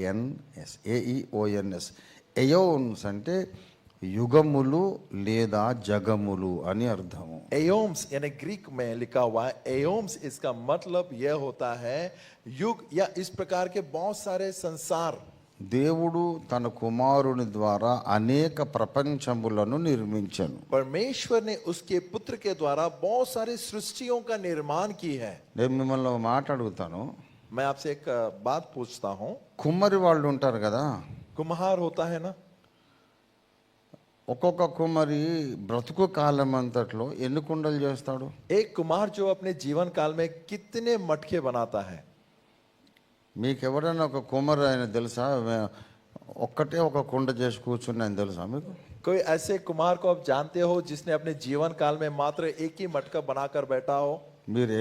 NS, ఏఈఓఎన్ఎస్. ఎయోన్స్ అంటే యుగములు లేదా జగములు అని అర్థము. एयोम्स यानी ग्रीक में लिखा हुआ है एयोम्स, इसका मतलब यह होता है युग या इस प्रकार के बहुत सारे संसार। దేవుడు తన కుమారుని ద్వారా అనేక ప్రపంచములను నిర్మించెను. परमेश्वर ने उसके पुत्र के द्वारा बहुत सारी सृष्टियों का निर्माण की है। నేను మిమ్మల్ని ఒక మాట అడుగుతాను. मैं आपसे एक बात पूछता हूँ, కుమ్మరి వాళ్ళు ఉంటారు కదా, कुम्हार होता है ना, ఒక్కొక్క కుమ్మరి బ్రతుకు కాలం అంతట్లో ఎన్ని కుండలు చేస్తాడు? एक कुम्हार जो अपने जीवन काल में कितने मटके बनाता है? మీకు ఎవరైనా ఒక కుమ్మరి ఆయన తెలుసా? ఒక్కటే ఒక కుండ చేసి కూర్చుని ఆయన తెలుసా మీకు? कोई ऐसे कुम्हार को आप जानते हो जिसने अपने जीवन काल में मात्र एक ही मटका बनाकर बैठा हो? మీరు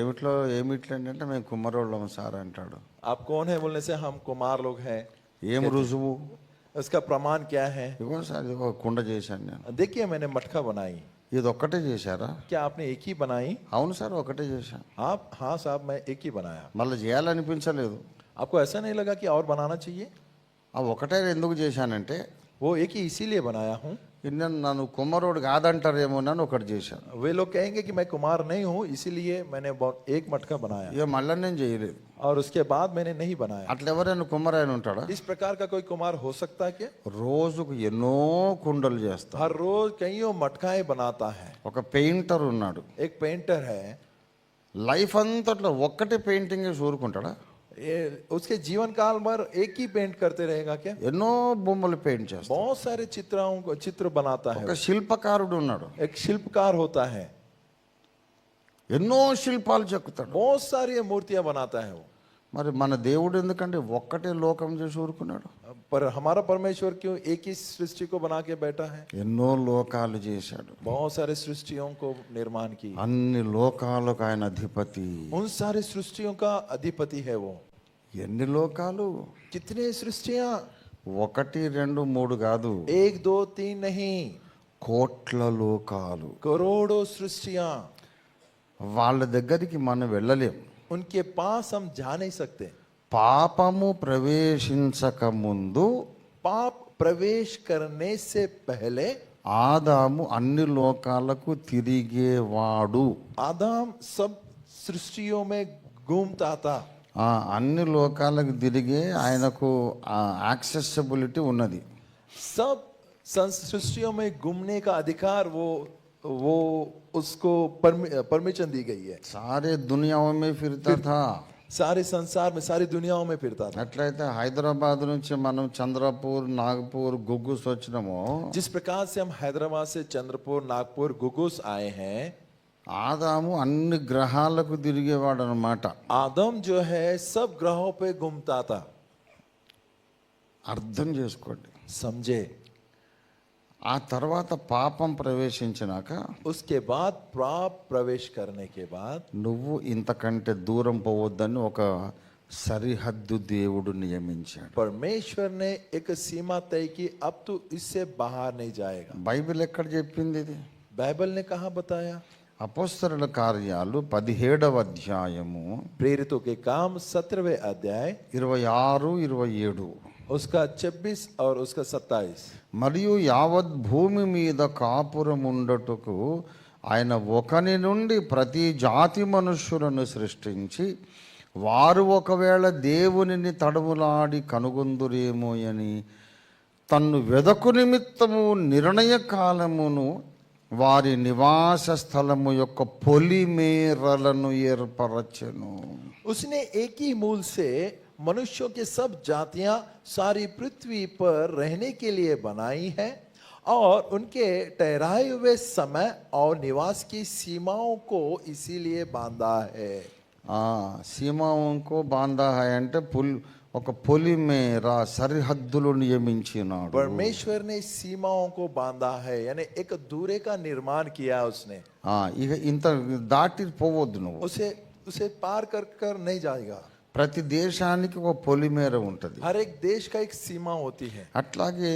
ఏమిట్లండి అంటే మేము కుమ్మరోళ్ళం సార్ అంటాడు. आप कौन है बोलने से हम कुम्हार लोग हैं। ఏం రుజువు? उसका प्रमाण क्या है? ఇదిగో సార్ ఇదిగో కుండ చేశాను నేను. देखिए मैंने मटका बनाई। ఇది ఒక్కటే చేశారా? क्या आपने एक ही बनाई? అవును సార్ ఒకటే చేశాను. आप हाँ साहब मैं एक ही बनाया। మళ్ళీ చేయాలనిపించలేదు. आपको ऐसा नहीं लगा कि और बनाना चाहिए? ఆ ఒకటే ఎందుకు చేశానంటే वो एक ही इसीलिए बनाया हूँ। నన్ను కుమ్మరోడు కాదంటారేమో అని ఒకటి చేశాను. वे लोग कहेंगे कि मैं कुमार नहीं हूँ इसीलिए मैंने एक मटका बनाया ఇక మళ్ళీ నేను చేయలేదు. और उसके बाद मैंने नहीं बनाया। అట్లా ఎవరైనా కుమ్మరాయన ఉంటాడా? इस प्रकार का कोई कुमार हो सकता है क्या? రోజుకు ఎన్నో కుండలు చేస్తాడు. हर रोज कईयों मटकाएं बनाता है। ఒక పెయింటర్ ఉన్నాడు. एक पेंटर है, లైఫ్ అంతట్లో ఒక్కటే పెయింటింగ్ చూరుకుంటాడా? उसके जीवन काल भर एक ही पेंट करते रहेगा क्या? ఎన్నో బొమ్మలు పెయింట్ చేస్తాడు. बहुत सारे चित्र बनाता है। ఒక శిల్పకారుడు ఉన్నాడు. एक शिल्पकार होता है, ఎన్నో శిల్పాలు చెక్కుతాడు. बहुत सारी मूर्तियां बनाता है वो। మరి మన దేవుడు ఎందుకంటే ఒక్కటే లోకం చేసి ఊరుకున్నాడు? पर हमारा परमेश्वर क्यों एक ही सृष्टि को बना के बैठा है? ఎన్నో లోకాలు చేశాడు. बहुत सारे सृष्टियों को निर्माण की। అన్ని లోకాలకు ఆయన అధిపతి. उन सारे सृष्टियों का अधिपति है वो। ఎన్ని లోకాలు? कितने सृष्टियां? 1 2 3 కాదు, 1 2 3 नहीं, కోట్ల లోకాలు. करोड़ों सृष्टियां। వాళ్ళ దగ్గరికి మనం వెళ్ళలేం. उनके पास हम जा नहीं सकते। పాపము ప్రవేశించక ముందు, पाप प्रवेश करने से पहले ఆదాము అన్ని లోకాలకు తిరిగేవాడు. आदम सब सृष्टियों में घूमता था। అన్ని లోకాలకు తిరిగే ఆయనకు యాక్సెసిబిలిటీ ఉన్నది. सब सृष्टियों में घूमने का अधिकार वो उसको परमिशन दी गई है। సారే దునియా మే ఫిర్తా థా. सारे संसार में सारी दुनियाओं में फिरता था। అట్లయితే హైదరాబాద్ నుంచి మనం చంద్రపూర్, నాగపూర్, గుగ్గుస్ వచ్చినామో, जिस प्रकार से हम हैदराबाद से चंद्रपुर, नागपुर, गुगुस आए हैं, ఆదాము అన్ని గ్రహాలకు తిరిగేవాడు అన్నమాట. आदम जो है सब ग्रहों पे घूमता था। అర్థం చేసుకోండి. समझे? ఆ తర్వాత పాపం ప్రవేశించినాక, उसके बाद पाप प्रवेश करने के बाद నువ్వు ఇంతకంటే దూరం పోవద్దని ఒక సరిహద్దు దేవుడు నియమించాడు. परमेश्वर ने एक सीमा तय की, अब तू इससे बाहर नहीं जाएगा। బైబిల్ ఎక్కడ చెప్పింది ఇది? बाइबल ने कहाँ बताया? అపోస్తలుల కార్యాలు 17వ అధ్యాయము प्रेरितों के काम 17वें अध्याय 26 27. उसका 26 और उसका 27। మరియు యావత్ భూమి మీద కాపురముండటకు ఆయన ఒకని నుండి ప్రతి జాతి మనుష్యులను సృష్టించి, వారు ఒకవేళ దేవునిని తడవులాడి కనుగొందురేమో అని తన్ను వెదకు నిమిత్తము నిర్ణయ కాలమును వారి నివాస స్థలము యొక్క పొలిమేరలను ఏర్పరచెను. उसने एक ही मूल से मनुष्यों के सब जातियां सारी पृथ्वी पर रहने के लिए बनाई है और उनके ठहराए हुए समय और निवास की सीमाओं को इसीलिए बांधा है। సీమాంకో బాందా హై అంటే ఒక పొలిమేర, సరిహద్దులు నియమించినాడు. परमेश्वर ने सीमाओं को बांधा है, यानी एक दूरे का निर्माण किया उसने। ఇక ఇంత దాటి పోవద్దు నువ్వు. उसे पार कर नहीं जाएगा। ప్రతి దేశానికి ఒక పొలిమేర ఉంటుంది. हर एक देश का एक सीमा होती है। అట్లాగే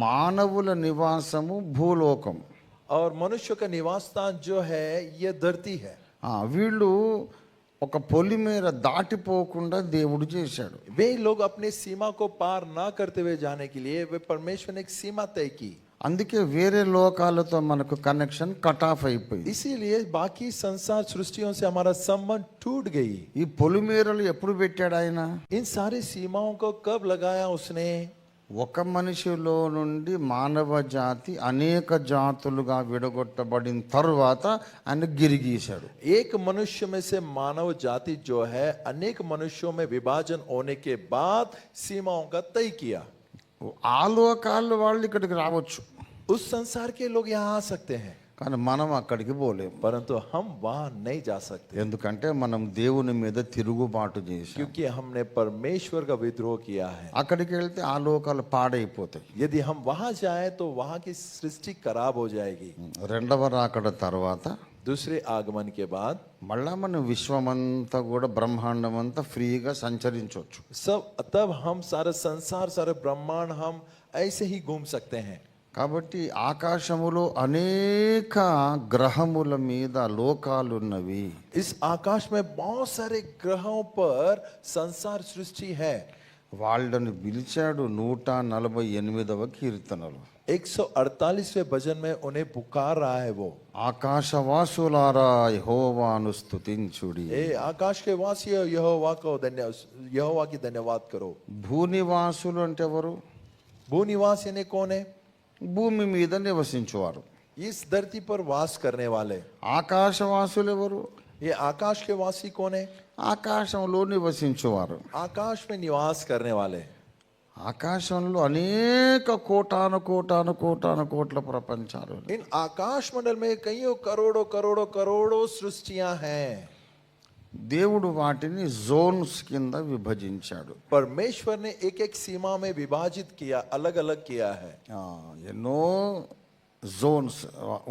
మానవుల నివాసము భూలోకం. और मनुष्य का निवास स्थान जो है ये धरती है। వీళ్ళు ఒక పొలిమేర దాటిపోకుండా దేవుడు చేశాడు. वे लोग अपने सीमा को पार ना करते हुए जाने के लिए वे परमेश्वर ने एक सीमा तय की। అందుకే వేరే లోకాలతో మనకు కనెక్షన్ కట్ ఆఫ్ అయిపోయింది. इसीलिए बाकी संसार सृष्टियों से हमारा संबंध टूट गई। ఈ పొలిమేరలు ఎప్పుడు పెట్టాడు ఆయన? इन सारी सीमाओं को कब लगाया उसने? ఒక మనిషిలో నుండి మానవ జాతి అనేక జాతులుగా విడగొట్టబడిన తరువాత ఆయన గిరిగీశాడు. एक मनुष्य में से मानव जाति जो है अनेक मनुष्यों में विभाजन होने के बाद सीमाओं का तय किया। ఆ లోకాల వాళ్ళు ఇక్కడికి రావచ్చు, उस संसार के लोग यहाँ आ सकते हैं, కానీ మనం అక్కడికి పోలేము. परंतु हम वहां नहीं जा सकते, ఎందుకంటే మనం దేవుని మీద తిరుగుబాటు చేశాం. क्योंकि हमने परमेश्वर का विद्रोह किया है। అక్కడికి వెళ్తే ఆ లోకాలు పాడైపోతాయి. यदि हम वहां जाएं तो वहां की सृष्टि खराब हो जाएगी। రెండవ రాకడ తర్వాత दूसरे आगमन के बाद మళ్ళా మనం విశ్వమంతా కూడా బ్రహ్మాండం అంతా ఫ్రీగా సంచరించవచ్చు. सब तब हम सारा संसार सारे ब्रह्मांड हम ऐसे ही घूम सकते हैं। కాబట్టి ఆకాశములో అనేక గ్రహముల మీద లోకాలున్నవి. इस आकाश में बहुत सारे ग्रहों पर संसार सृष्टि है। వాళ్ళని పిలిచాడు 148వ కీర్తనలో. 148वें भजन में उन्हें पुकार रहा है वो, ఆకాశవాసులారా యెహోవాను స్తుతించుడి. ए आकाश के वासियों यहोवा की धन्यवाद करो। భూనివాసులు అంటే ఎవరు? भूनिवासी ने कौन है? భూమి మీద నివసించువారు. इस धरती पर वास करने वाले। ఆకాశవాసులు ఎవరు? ये आकाश के वासी कौन है? ఆకాశంలో నివసించువారు. आकाश में निवास करने वाले। ఆకాశంలో అనేక కోటాను కోట్ల ప్రపంచాలు. इन आकाश मंडल में कईयों करोड़ों करोड़ों करोड़ों सृष्टियां हैं। దేవుడు వాటిని జోన్స్ కింద విభజించాడు. परमेश्वर ने एक एक सीमा में विभाजित किया, अलग अलग किया है। ఎన్నో జోన్స్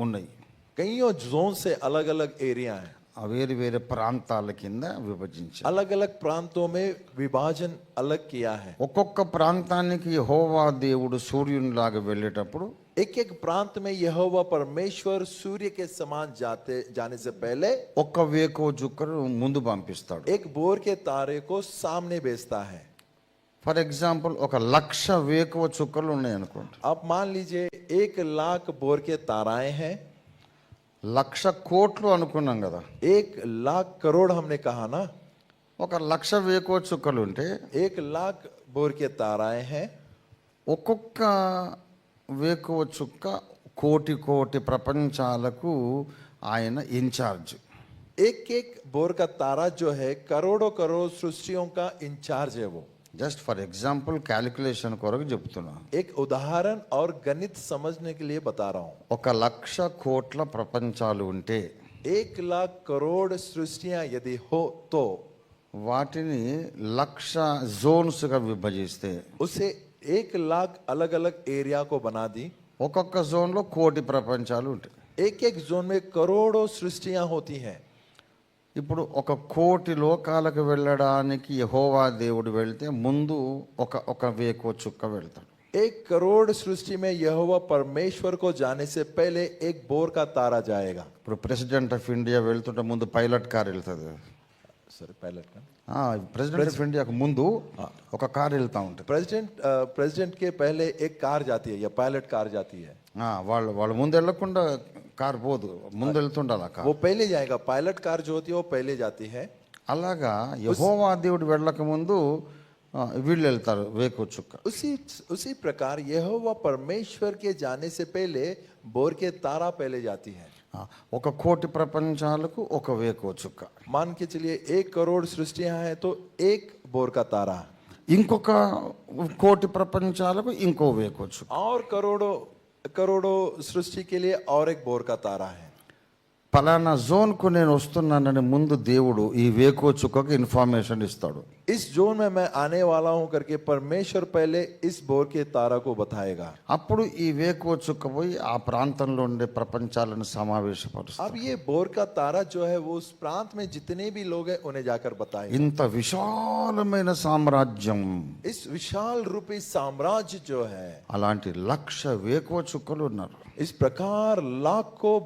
ఉన్నాయి. कईयों जोन से अलग अलग एरिया है, వేరు వేరే ప్రాంతాల కింద విభజించాడు. अलग अलग प्रांतों में विभाजन अलग किया है। ఒక్కొక్క ప్రాంతానికి యెహోవా దేవుడు సూర్యునిలాగా వెళ్ళేటప్పుడు एक एक प्रांत में यहोवा परमेश्वर सूर्य के समान जाने से पहले ఒక్క వేకో చుక్కను ముందు పంపిస్తాడు. एक बोर के तारे को सामने भेजता है। ఫర్ ఎగ్జాంపుల్ 1,00,000 వేకో చుక్కలు ఉన్నాయి అనుకోండి. आप मान लीजिए 1,00,000 बोर के ताराएं हैं। 1,00,000 కోట్లు అనుకున్నాం కదా. 1,00,000 करोड़ हमने कहा ना। 1,00,000 వేకో చుక్కలు ఉంటే 1,00,000 बोर के ताराएं हैं। ఒక్కొక్క వేకువ చుక్క కోటి ప్రపంచాలకు ఆయన ఇన్ఛార్జ్. एक एक बोर का तारा जो है करोड़ों करोड़ सृष्टियों का इंचार्ज है वो। జస్ట్ ఫర్ ఎగ్జాంపుల్ క్యాలిక్యులేషన్ కొరకు చెప్తున్నా. एक उदाहरण और गणित समझने के लिए बता रहा हूं। 1,00,000 కోట్ల ప్రపంచాలు ఉంటే 1,00,000 करोड़ सृष्टियां यदि हो तो వాటిని 1,00,000 జోన్స్గా విభజిస్తే उसे 1,00,000 अलग अलग एरिया को बना दी। ఒక్కొక్క జోన్లో కోటి ప్రపంచాలు ఉంటాయి. एक एक जोन में करोड़ों सृष्टियां होती हैं। ఇప్పుడు 1,00,00,000 లోకాలకు వెళ్ళడానికి యెహోవా దేవుడు వెళ్తే ముందు ఒక వేకో చుక్క వెళ్తాడు. 1 करोड़ सृष्टि में यहोवा परमेश्वर को जाने से पहले एक बोर का तारा जाएगा। ఇప్పుడు ప్రెసిడెంట్ ఆఫ్ ఇండియా వెళ్తుంటే ముందు పైలట్ కార్ వెళ్తుంది. सॉरी पायलट का ప్రెసిడెంట్ ఆఫ్ ఇండియాకు ముందు ఒక కార్ వెళ్తా ఉంటుంది. प्रेसिडेंट के पहले एक कार जाती है या पायलट कार जाती है। వాళ్ళు ముందు వెళ్ళకుండా కార్ పోదు, ముందు వెళ్తుండాలి ఆ కార్. वो पहले जाएगा, पायलट कार जो होती है वो पहले जाती है। అలాగా యెహోవా దేవుడు వెళ్ళక ముందు వీళ్ళు వెళ్తారు వేకో చుక్క. उसी प्रकार यहोवा परमेश्वर के जाने से पहले बोर के तारा पहले जाती है। 1,00,00,000 ప్రపంచాలకు ఒక వేకో చుక్క. मान के चलिए 1 करोड़ सृष्टियां हैं तो एक बोर का तारा, ఇంకొక 1,00,00,000 ప్రపంచాలకు ఇంకో వేకో చుక్క. और करोड़ों करोड़ों सृष्टि के लिए और एक बोर का तारा है। పలానా జోన్కు నేను వస్తున్నానని ముందు దేవుడు ఈ వేకో చుక్కకు ఇన్ఫర్మేషన్ ఇస్తాడు. इस जोन में मैं आने वाला हूं करके परमेश्वर पहले इस बोर के तारा को बताएगा। అప్పుడు ఈ వేకో చుక్క పోయి ఆ ప్రాంతంలో ఉండే ప్రపంచాలను సమావేశపరుస్తాడు. अब ये बोर का तारा जो है वो उस प्रांत में जितने भी लोग हैं उन्हें जाकर बताएगा। ఇంత విశాలమైన సామ్రాజ్యం, इस विशाल रूपी साम्राज्य जो है, అలాంటి 1,00,000 వేకో చుక్కలు ఉన్నారు. इस प्रकार लाखों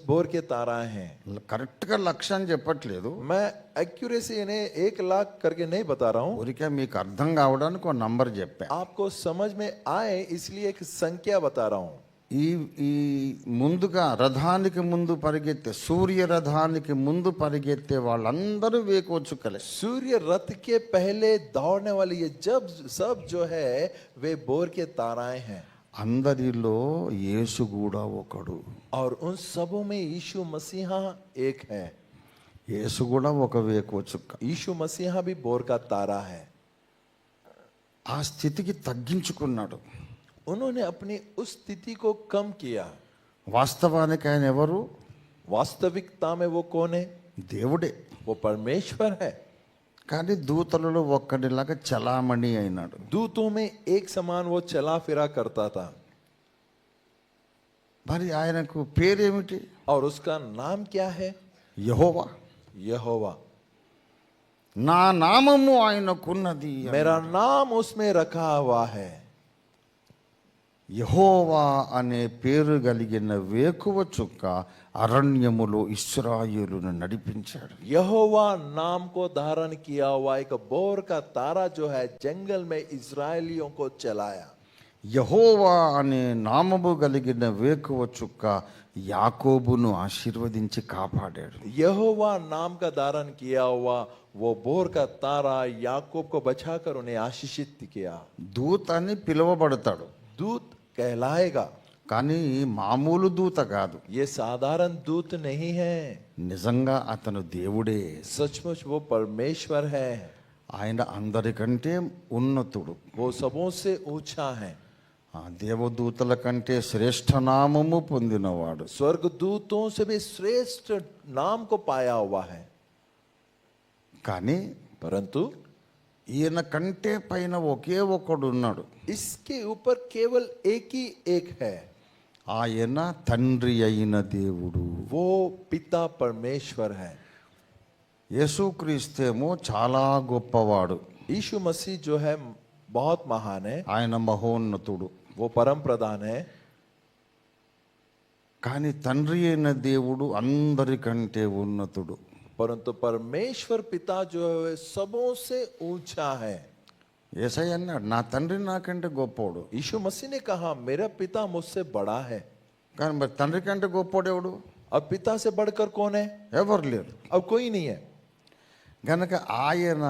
बोर के तारा हैं। కరెక్ట్గా 1,00,000 అని చెప్పట్లేదు. मैं एक्यूरेसी इन्हें 1 लाख करके नहीं बता रहा हूं, ఊరికే మీకు అర్థం కావడానికి ఒక నంబర్ చెప్పా. आपको समझ में आए इसलिए एक संख्या बता रहा हूं. ఈ ఈ ముందుగా రథానికి ముందు పరిగెత్తే సూర్య రథానికి ముందు పరిగెత్తే వాళ్ళందరూ వేకోచుక్కలే. सूर्य रथ के पहले दौड़ने वाले ये जब सब जो है वे बोर के ताराएं हैं, అందరిలో యేసు కూడా ఒకడు. और उन सबों में यीशु मसीहा एक है. యేసు కూడా ఒక వేకోచుక్క. यीशु मसीहा भी बोर का तारा है. ఆ స్థితికి తగ్గించుకున్నాడు. उन्होंने अपनी उस स्थिति को कम किया. వాస్తవానికి ఆయన ఎవరు? वास्तविकता में वो कौन है? దేవుడే. वो परमेश्वर है, కానీ దూతలలో ఒక్కడిలాగా చలామణి అయినాడు. दूतों में एक समान वो चला फिरा करता था. మరి ఆయనకు పేరేమిటి? और उसका नाम क्या है? యెహోవా. यहोवा. నా నామము ఆయనకున్నది. मेरा नाम उसमें रखा हुआ है. యెహోవా అనే పేరు కలిగిన వేకువ చుక్క అరణ్యములో ఇశ్రాయేలును నడిపించాడు. यहोवा नाम को धारण किया हुआ एक बोर का तारा जो है जंगल में इस्राएलियों को चलाया. యెహోవా అనే నామము కలిగిన వేకువ చుక్క యాకోబును ఆశీర్వదించి కాపాడాడు. यहोवा नाम का धारण किया हुआ वो बोर का तारा याकूब को बचाकर उन्हें आशीषित किया. దూత అని పిలువబడతాడు, दूत कहलाएगा, కానీ మామూలు దూత కాదు. ये साधारण दूत नहीं है, నిజంగా అతను దేవుడే. सचमुच वो परमेश्वर है. ఆయన అందరికంటే ఉన్నతుడు. वो सबों से ऊंचा है, ఆ దేవదూతల కంటే శ్రేష్ఠ నామము పొందినవాడు. स्वर्ग दूतों से भी श्रेष्ठ नाम को पाया हुआ है. కానీ परंतु ఈయన కంటే పైన ఒకే ఒకడు ఉన్నాడు. इसके ऊपर केवल एक ही एक है, ఆయన తండ్రి అయిన దేవుడు. वो पिता परमेश्वर है. యేసుక్రీస్తేమో చాలా గొప్పవాడు. यीशु मसीह जो है बहुत महान है, ఆయన మహోన్నతుడు. वो परम प्रधान है. కానీ తండ్రి అయిన దేవుడు అందరికంటే ఉన్నతుడు. परंतु परमेश्वर पिता जो है सबों से ऊंचा है. యేసయ్య అన్నాడు, నా తండ్రి నాకంటే గొప్పోడు. यीशु मसीह ने कहा मेरा पिता मुझसे बड़ा है. కానీ మరి తండ్రి కంటే గొప్పోడు ఎవడు? अब पिता से बढ़कर कौन है? ఎవరు లేరు. अब कोई नहीं है. గనక ఆయన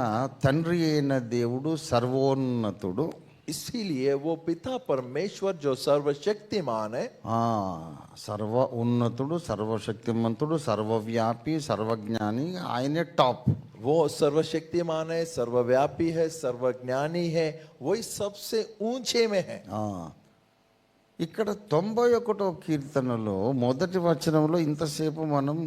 తండ్రి అయిన దేవుడు సర్వోన్నతుడు. इसीलिए वो पिता परमेश्वर जो सर्वशक्तिमान है, సర్వ ఉన్నతుడు, సర్వశక్తిమంతుడు, సర్వవ్యాపి, సర్వజ్ఞాని, ఆయనే టాప్. वो सर्वशक्तिमान है, सर्वव्यापी है, सर्वज्ञानी है, वही सबसे ऊंचे में है. ఇక్కడ 91వ కీర్తనలో మొదటి వచనంలో ఇంతసేపు మనం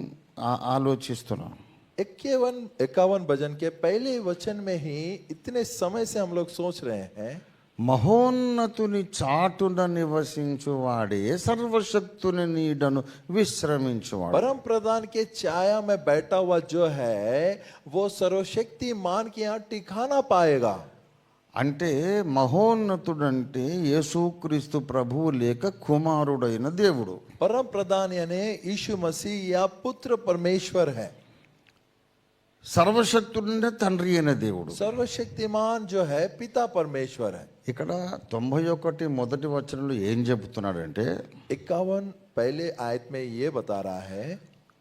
ఆలోచిస్తున్నాం. 51 भजन के पहले वचन में ही इतने समय से हम लोग सोच रहे हैं, మహోన్నతుని చాటున నివసించువాడే సర్వశక్తుని నీడను విశ్రమించువాడు. परम प्रधान के छाया में बैठा हुआ जो है वो सर्वशक्तिमान के यहाँ ठिकाना पाएगा. అంటే మహోన్నతుడంటే యేసుక్రీస్తు ప్రభువు లేక కుమారుడైన దేవుడు. परम प्रधान यानी यीशु मसीह या पुत्र परमेश्वर है. సర్వశక్తుడంటే తండ్రి అయిన దేవుడు. सर्वशक्तिमान जो है पिता परमेश्वर है. ఇక్కడ 91 మొదటి వచనంలో ఏం చెబుతున్నాడంటే, 51 पहले आयत में ये बता रहा है,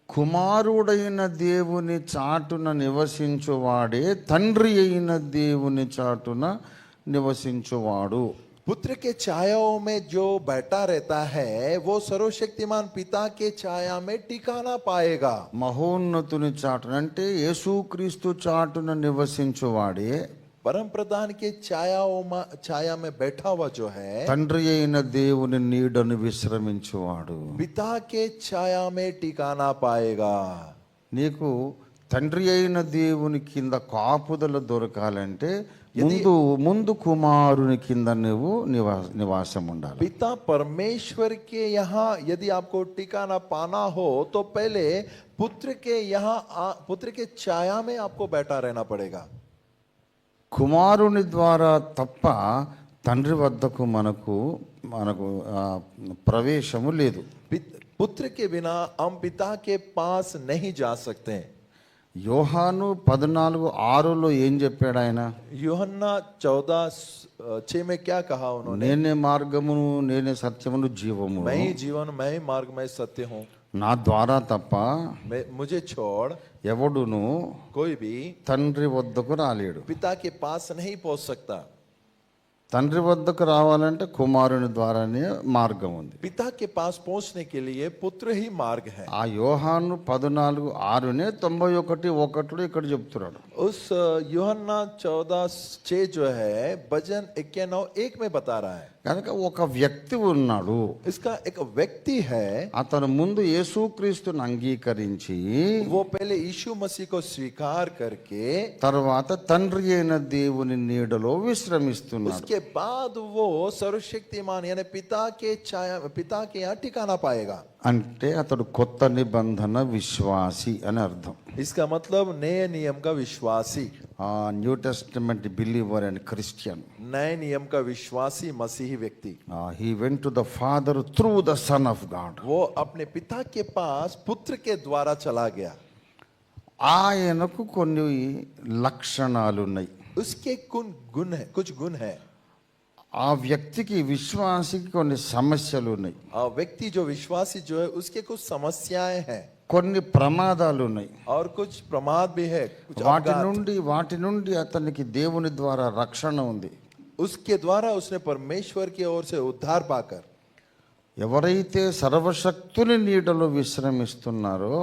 కుమారుడైన దేవుని చాటున నివసించువాడే తండ్రి అయిన దేవుని చాటున నివసించువాడు. पुत्र के छायाओं में जो बैठा रहता है वो सर्वशक्तिमान पिता के छाया में ठिकाना पाएगा. మహోన్నతుని చాటున అంటే యేసుక్రీస్తు చాటున నివసించువాడే परम प्रधान के छाया में बैठा हुआ जो है తండ్రి అయిన దేవుని నీడను విశ్రమించువాడు. पिता के छाया में ठिकाना पाएगा. నీకు తండ్రి అయిన దేవుని కింద కాపుదల దొరకాలంటే ముందు కుమారుని కింద నువ్వు నివాసం ఉండాలి. पिता परमेश्वर के यहाँ यदि आपको ठिकाना पाना हो तो पहले पुत्र के यहाँ पुत्र के छाया में आपको बैठा रहना पड़ेगा. కుమారుని ద్వారా తప్ప తండ్రి వద్దకు మనకు ప్రవేశము లేదు. पुत्र के बिना हम पिता के पास नहीं जा सकते. యోహాను 14:6లో ఏం చెప్పాడు ఆయన? यूहन्ना 14:6 में क्या कहा उन्होंने? నేనే మార్గమును, నేనే సత్యమును, జీవము. मैं ही जीवन, मैं ही मार्ग, मैं सत्य हूँ। నా ద్వారా తప్ప मुझे छोड़ ఎవడును कोई भी తండ్రి వద్దకు రాలేడు. पिता के पास नहीं पहुंच सकता। తండ్రి వద్దకు రావాలంటే కుమారుని ద్వారానే మార్గం ఉంది. पिता के पास पहुंचने के लिए पुत्र ही मार्ग है। ఆ యోహాను 14:6నే 91:1 ఇక్కడ చెప్తున్నాడు. उस यूहन्ना 14:6 जो है भजन 91:1 में बता रहा है। కనుక ఒక వ్యక్తి ఉన్నాడు, इसका एक व्यक्ति है, అతను ముందు యేసుక్రీస్తుని అంగీకరించి वो पहले यीशु मसीह को स्वीकार करके తర్వాత తండ్రి అయిన దేవుని నీడలో విశ్రమిస్తున్నాడు. उसके बाद वो सर्वशक्तिमान यानी पिता के यहाँ ठिकाना पाएगा। అంటే అతడు కొత్త నిబంధన విశ్వాసి అని అర్థం. इसका मतलब नए नियम का विश्वासी, new testament believer and Christian. नए नियम का विश्वासी मसीही व्यक्ति। He went to the father through the son of God. वो अपने पिता के पास पुत्र के द्वारा चला गया। ఆయనకు కొన్ని లక్షణాలు ఉన్నాయి. उसके कुछ गुण है। ఆ వ్యక్తికి విశ్వాసికి కొన్ని సమస్యలు ఉన్నాయి, व्यक्ति जो विश्वासी जो है उसके कुछ समस्याएं हैं కొన్ని ప్రమాదాలు ఉన్నాయి. और कुछ प्रमाद भी है, कुछ వాటి నుండి అతనికి దేవుని ద్వారా రక్షణ ఉంది. उसके द्वारा उसने परमेश्वर की ओर से उद्धार पाकर, ఎవరైతే సర్వశక్తుని నీడలో విశ్రమిస్తున్నారో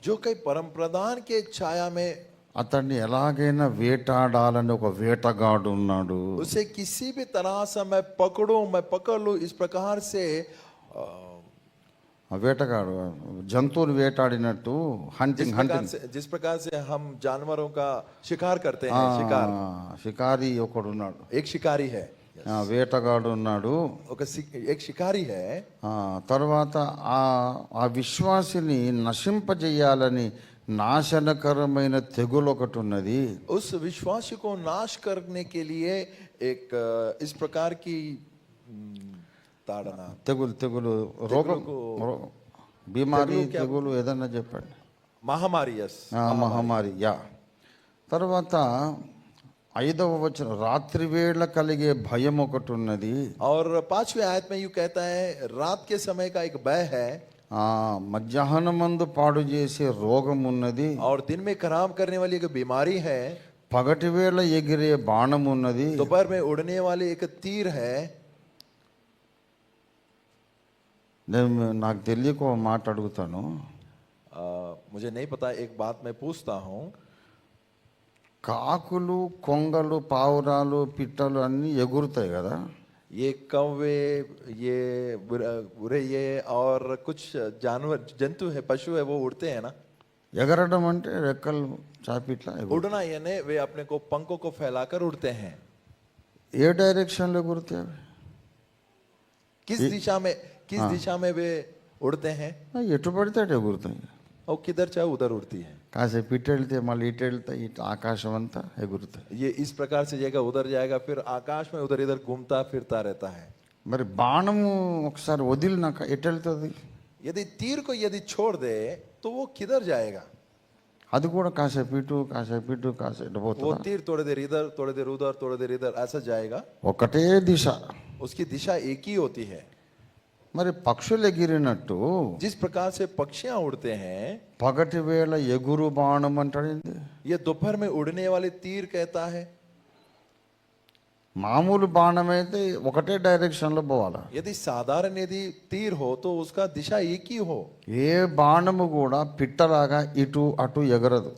जो कई परम प्रधान के छाया में, అతన్ని ఎలాగైనా వేటాడాలని ఒక వేటగాడు ఉన్నాడు. उसे किसी भी तरह से मैं पकड़ लूं, इस प्रकार से ఆ వేటగాడు జంతువుని వేటాడినట్టు హంటింగ్. जिस प्रकार से हम जानवरों का शिकार करते हैं, షికారి ఒకడు ఉన్నాడు, एक शिकारी है, వేటగాడు ఉన్నాడు. एक शिकारी है। తర్వాత ఆ విశ్వాసిని నశింపజేయాలని నాశనకరమైన తెగులు ఒకటి ఉన్నది. उस విశ్వాసి को नाश करने के लिए एक इस प्रकार की ताड़ना, తెగులు రోగం, బీమారి, తెగులు ఏదన్నా చెప్పండి. మహమ్మారి. తర్వాత 5వ వచనం, రాత్రి వేళ కలిగే భయం ఒకటి ఉన్నది. और 5वें आयत में यूं कहता है, रात के समय का एक भय है। మధ్యాహ్నమందు పాడు చేసే రోగం ఉన్నది. और दिन में खराब करने वाली एक बीमारी है। పగటి వేళ ఎగిరే బాణం ఉన్నది. दोपहर में उड़ने वाली एक तीर है। నాకు తెలియక ఒక మాట అడుగుతాను. मुझे नहीं पता, एक बात मैं पूछता हूँ। కాకులు, కొంగలు, పావురాలు, పిట్టలు అన్నీ ఎగురుతాయి కదా. ये कौवे, ये बुरैये और कुछ जानवर, जंतु है, पशु है, वो उड़ते हैं ना। ఎగరడం అంటే రెక్కలు చాపి ఇట్లా उड़ना यानी वे अपने को पंखों को फैलाकर उड़ते हैं। ఏ డైరెక్షన్లో ఎగురుతాయి? किस दिशा में वे उड़ते हैं? ఎటు పడితే అటు ఎగురుతాయి. और किधर चाहे उधर उड़ती है। కాసేపు ఇటు వెళ్తే మళ్ళీ ఇటు వెళ్తాయి, ఇటు ఆకాశం అంతా ఎగురుతాయి. ये इस प्रकार से जाएगा, उधर जाएगा, फिर आकाश में उधर इधर घूमता फिरता रहता है। మరి బాణము ఒకసారి వదిలినాక ఎటు వెళ్తుంది? यदि तीर को यदि छोड़ दे तो वो किधर जाएगा? అది కూడా కాసేపు ఇటు, కాసేపు ఇటు, కాసేపు वो పోతుంది. तीर थोड़ी देर इधर, थोड़ी देर उधर, थोड़ी देर इधर, ऐसा जाएगा। ఒకటే దిశ. उसकी दिशा एक ही होती है। మరి పక్షులు ఎగిరినట్టు जिस प्रकार से पक्षियां उड़ते हैं, పగటి వేళ ఎగురు బాణం అంటాడు. ये दोपहर में उड़ने वाले तीर कहता है। మామూలు బాణం అయితే ఒకటే డైరెక్షన్లో పోవాలా. यदि साधारण यदि तीर हो तो उसका दिशा एक ही हो। ఏ బాణము కూడా పిట్టలాగా ఇటు అటు ఎగరదు.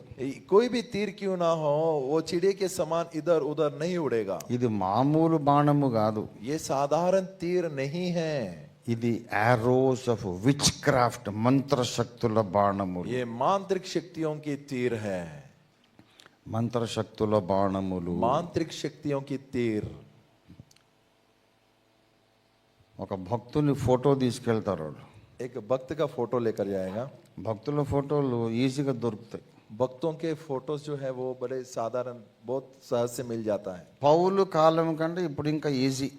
कोई भी तीर क्यों ना हो, वो चिड़िया के समान इधर उधर नहीं उड़ेगा। ఇది మామూలు బాణము కాదు. ये साधारण तीर नहीं है। ఇది arrows of witchcraft, మంత్ర శక్తుల బాణములు. ये मांत्रिक शक्तियों की तीर है। మంత్ర శక్తుల బాణములు. मांत्रिक शक्तियों की तीर। ఒక భక్తుని ఫోటో తీసుకెళ్తారు. एक भक्त का फोटो लेकर जाएगा। భక్తుల ఫోటోలు ఈజీగా దొరుకుతాయి. भक्तों के फोटोज जो है वो बड़े साधारण, बहुत सहज से मिल जाता है। పౌలు కాలం కంటే ఇప్పుడు ఇంకా ఈజీ.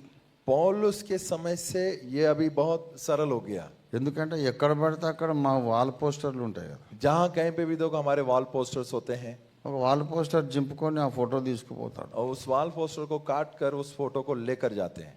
पौलुस के समय से ये अभी बहुत सरल हो गया। ఎందుకంటే ఎక్కడ పడితే అక్కడ మా వాల్ పోస్టర్లు ఉంటాయి కదా, जहां कहीं पे भी देखो हमारे वॉल पोस्टर्स होते हैं, ఒక వాల్ పోస్టర్ చింపుకొని ఆ ఫోటో తీసుకుపోతాడు. और उस वॉल पोस्टर को काट कर उस फोटो को लेकर जाते हैं.